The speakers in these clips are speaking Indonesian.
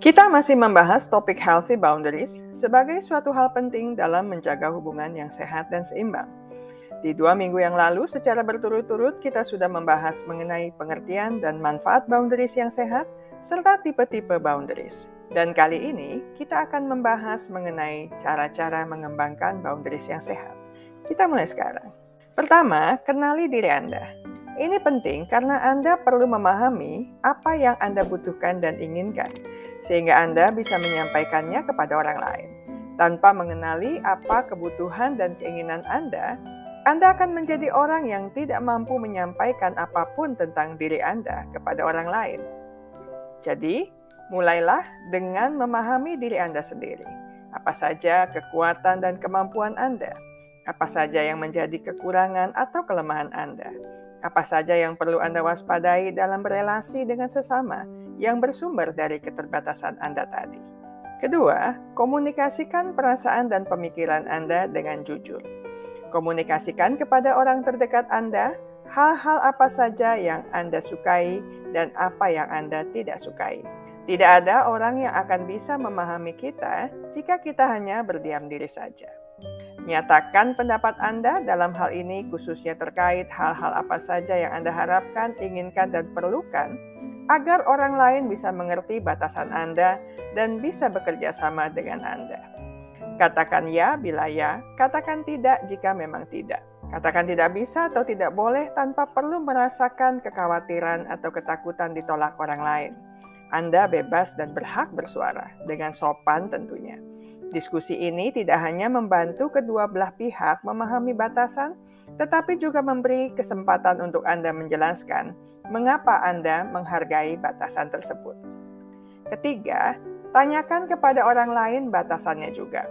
Kita masih membahas topik healthy boundaries sebagai suatu hal penting dalam menjaga hubungan yang sehat dan seimbang. Di 2 minggu yang lalu, secara berturut-turut kita sudah membahas mengenai pengertian dan manfaat boundaries yang sehat, serta tipe-tipe boundaries. Dan kali ini, kita akan membahas mengenai cara-cara mengembangkan boundaries yang sehat. Kita mulai sekarang. Pertama, kenali diri Anda. Ini penting karena Anda perlu memahami apa yang Anda butuhkan dan inginkan, sehingga Anda bisa menyampaikannya kepada orang lain. Tanpa mengenali apa kebutuhan dan keinginan Anda akan menjadi orang yang tidak mampu menyampaikan apapun tentang diri Anda kepada orang lain. Jadi, mulailah dengan memahami diri Anda sendiri. Apa saja kekuatan dan kemampuan Anda? Apa saja yang menjadi kekurangan atau kelemahan Anda? Apa saja yang perlu Anda waspadai dalam berelasi dengan sesama yang bersumber dari keterbatasan Anda tadi? Kedua, komunikasikan perasaan dan pemikiran Anda dengan jujur. Komunikasikan kepada orang terdekat Anda hal-hal apa saja yang Anda sukai dan apa yang Anda tidak sukai. Tidak ada orang yang akan bisa memahami kita jika kita hanya berdiam diri saja. Nyatakan pendapat Anda dalam hal ini khususnya terkait hal-hal apa saja yang Anda harapkan, inginkan, dan perlukan agar orang lain bisa mengerti batasan Anda dan bisa bekerja sama dengan Anda. Katakan ya bila ya, katakan tidak jika memang tidak. Katakan tidak bisa atau tidak boleh tanpa perlu merasakan kekhawatiran atau ketakutan ditolak orang lain. Anda bebas dan berhak bersuara, dengan sopan tentunya. Diskusi ini tidak hanya membantu kedua belah pihak memahami batasan, tetapi juga memberi kesempatan untuk Anda menjelaskan mengapa Anda menghargai batasan tersebut. Ketiga, tanyakan kepada orang lain batasannya juga.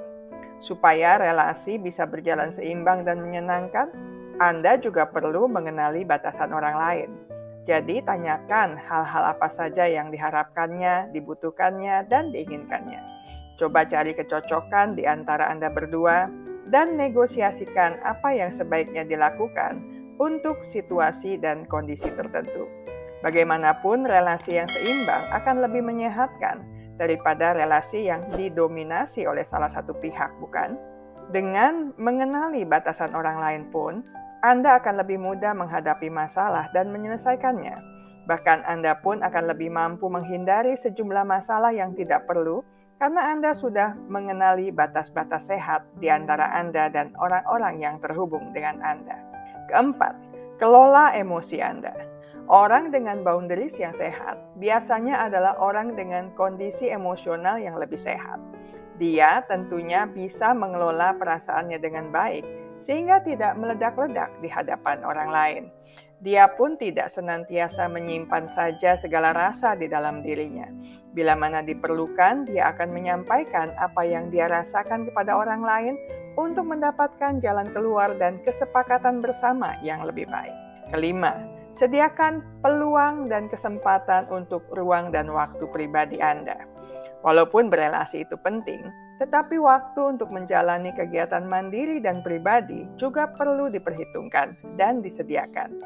Supaya relasi bisa berjalan seimbang dan menyenangkan, Anda juga perlu mengenali batasan orang lain. Jadi, tanyakan hal-hal apa saja yang diharapkannya, dibutuhkannya, dan diinginkannya. Coba cari kecocokan di antara Anda berdua dan negosiasikan apa yang sebaiknya dilakukan untuk situasi dan kondisi tertentu. Bagaimanapun, relasi yang seimbang akan lebih menyehatkan daripada relasi yang didominasi oleh salah satu pihak, bukan? Dengan mengenali batasan orang lain pun, Anda akan lebih mudah menghadapi masalah dan menyelesaikannya. Bahkan Anda pun akan lebih mampu menghindari sejumlah masalah yang tidak perlu karena Anda sudah mengenali batas-batas sehat di antara Anda dan orang-orang yang terhubung dengan Anda. Keempat, kelola emosi Anda. Orang dengan boundaries yang sehat biasanya adalah orang dengan kondisi emosional yang lebih sehat. Dia tentunya bisa mengelola perasaannya dengan baik sehingga tidak meledak-ledak di hadapan orang lain. Dia pun tidak senantiasa menyimpan saja segala rasa di dalam dirinya. Bila mana diperlukan, dia akan menyampaikan apa yang dia rasakan kepada orang lain untuk mendapatkan jalan keluar dan kesepakatan bersama yang lebih baik. Kelima, sediakan peluang dan kesempatan untuk ruang dan waktu pribadi Anda. Walaupun berelasi itu penting, tetapi waktu untuk menjalani kegiatan mandiri dan pribadi juga perlu diperhitungkan dan disediakan.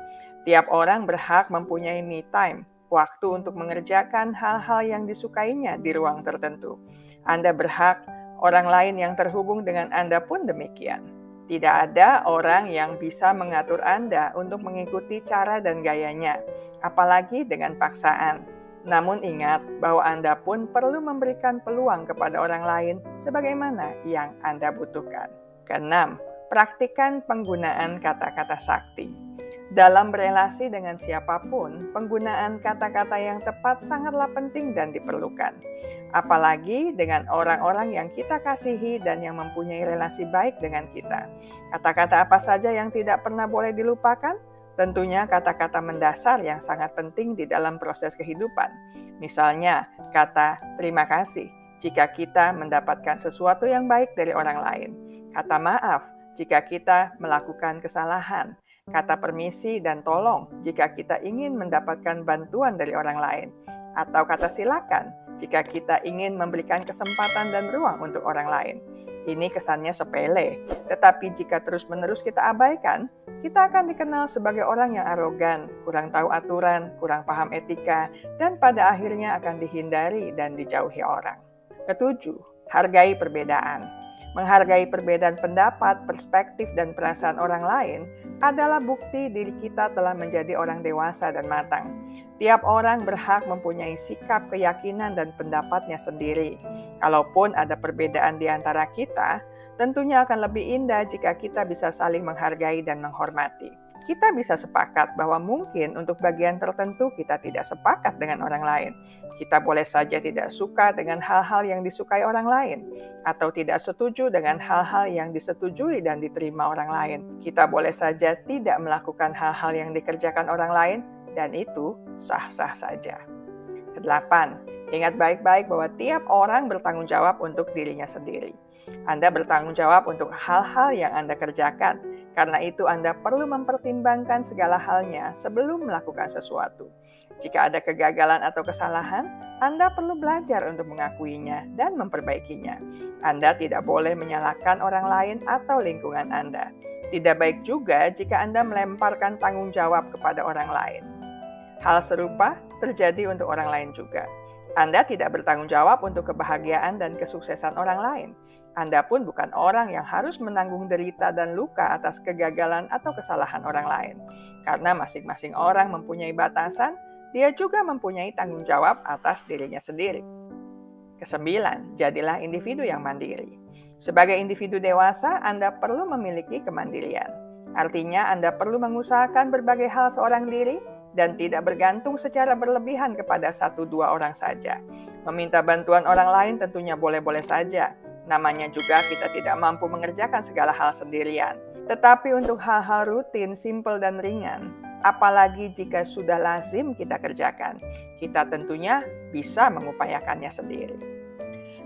Tiap orang berhak mempunyai me time, waktu untuk mengerjakan hal-hal yang disukainya di ruang tertentu. Anda berhak, orang lain yang terhubung dengan Anda pun demikian. Tidak ada orang yang bisa mengatur Anda untuk mengikuti cara dan gayanya, apalagi dengan paksaan. Namun ingat bahwa Anda pun perlu memberikan peluang kepada orang lain sebagaimana yang Anda butuhkan. Keenam, praktikkan penggunaan kata-kata sakti. Dalam berelasi dengan siapapun, penggunaan kata-kata yang tepat sangatlah penting dan diperlukan. Apalagi dengan orang-orang yang kita kasihi dan yang mempunyai relasi baik dengan kita. Kata-kata apa saja yang tidak pernah boleh dilupakan? Tentunya kata-kata mendasar yang sangat penting di dalam proses kehidupan. Misalnya, kata terima kasih jika kita mendapatkan sesuatu yang baik dari orang lain. Kata maaf jika kita melakukan kesalahan. Kata permisi dan tolong jika kita ingin mendapatkan bantuan dari orang lain. Atau kata silakan jika kita ingin memberikan kesempatan dan ruang untuk orang lain. Ini kesannya sepele, tetapi jika terus-menerus kita abaikan, kita akan dikenal sebagai orang yang arogan, kurang tahu aturan, kurang paham etika, dan pada akhirnya akan dihindari dan dijauhi orang. Ketujuh, hargai perbedaan. Menghargai perbedaan pendapat, perspektif, dan perasaan orang lain adalah bukti diri kita telah menjadi orang dewasa dan matang. Tiap orang berhak mempunyai sikap, keyakinan, dan pendapatnya sendiri. Kalaupun ada perbedaan di antara kita, tentunya akan lebih indah jika kita bisa saling menghargai dan menghormati. Kita bisa sepakat bahwa mungkin untuk bagian tertentu kita tidak sepakat dengan orang lain. Kita boleh saja tidak suka dengan hal-hal yang disukai orang lain, atau tidak setuju dengan hal-hal yang disetujui dan diterima orang lain. Kita boleh saja tidak melakukan hal-hal yang dikerjakan orang lain, dan itu sah-sah saja. Kedelapan, ingat baik-baik bahwa tiap orang bertanggung jawab untuk dirinya sendiri. Anda bertanggung jawab untuk hal-hal yang Anda kerjakan. Karena itu Anda perlu mempertimbangkan segala halnya sebelum melakukan sesuatu. Jika ada kegagalan atau kesalahan, Anda perlu belajar untuk mengakuinya dan memperbaikinya. Anda tidak boleh menyalahkan orang lain atau lingkungan Anda. Tidak baik juga jika Anda melemparkan tanggung jawab kepada orang lain. Hal serupa terjadi untuk orang lain juga. Anda tidak bertanggung jawab untuk kebahagiaan dan kesuksesan orang lain. Anda pun bukan orang yang harus menanggung derita dan luka atas kegagalan atau kesalahan orang lain. Karena masing-masing orang mempunyai batasan, dia juga mempunyai tanggung jawab atas dirinya sendiri. Kesembilan, jadilah individu yang mandiri. Sebagai individu dewasa, Anda perlu memiliki kemandirian. Artinya, Anda perlu mengusahakan berbagai hal seorang diri dan tidak bergantung secara berlebihan kepada 1-2 orang saja. Meminta bantuan orang lain tentunya boleh-boleh saja. Namanya juga kita tidak mampu mengerjakan segala hal sendirian. Tetapi untuk hal-hal rutin, simpel dan ringan, apalagi jika sudah lazim kita kerjakan, kita tentunya bisa mengupayakannya sendiri.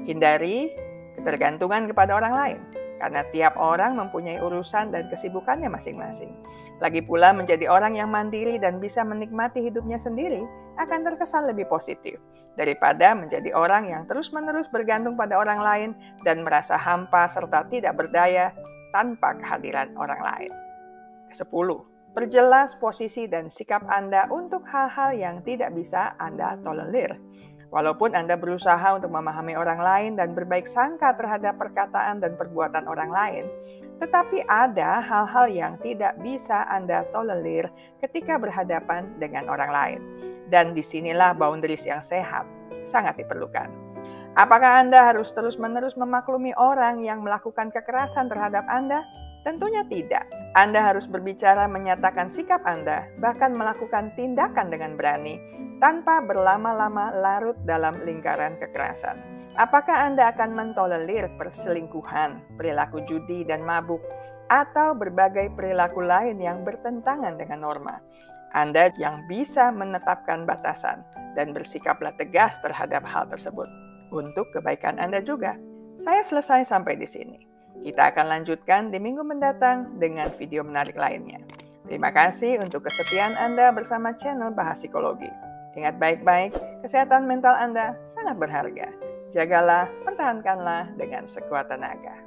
Hindari ketergantungan kepada orang lain, karena tiap orang mempunyai urusan dan kesibukannya masing-masing. Lagi pula menjadi orang yang mandiri dan bisa menikmati hidupnya sendiri akan terkesan lebih positif daripada menjadi orang yang terus-menerus bergantung pada orang lain dan merasa hampa serta tidak berdaya tanpa kehadiran orang lain. 10. Perjelas posisi dan sikap Anda untuk hal-hal yang tidak bisa Anda tolerir. Walaupun Anda berusaha untuk memahami orang lain dan berbaik sangka terhadap perkataan dan perbuatan orang lain, tetapi ada hal-hal yang tidak bisa Anda tolerir ketika berhadapan dengan orang lain. Dan disinilah boundaries yang sehat sangat diperlukan. Apakah Anda harus terus-menerus memaklumi orang yang melakukan kekerasan terhadap Anda? Tentunya tidak. Anda harus berbicara, menyatakan sikap Anda, bahkan melakukan tindakan dengan berani, tanpa berlama-lama larut dalam lingkaran kekerasan. Apakah Anda akan mentolerir perselingkuhan, perilaku judi dan mabuk, atau berbagai perilaku lain yang bertentangan dengan norma? Anda yang bisa menetapkan batasan dan bersikaplah tegas terhadap hal tersebut. Untuk kebaikan Anda juga. Saya selesai sampai di sini. Kita akan lanjutkan di minggu mendatang dengan video menarik lainnya. Terima kasih untuk kesetiaan Anda bersama channel Bahas Psikologi. Ingat baik-baik, kesehatan mental Anda sangat berharga. Jagalah, pertahankanlah dengan sekuat tenaga.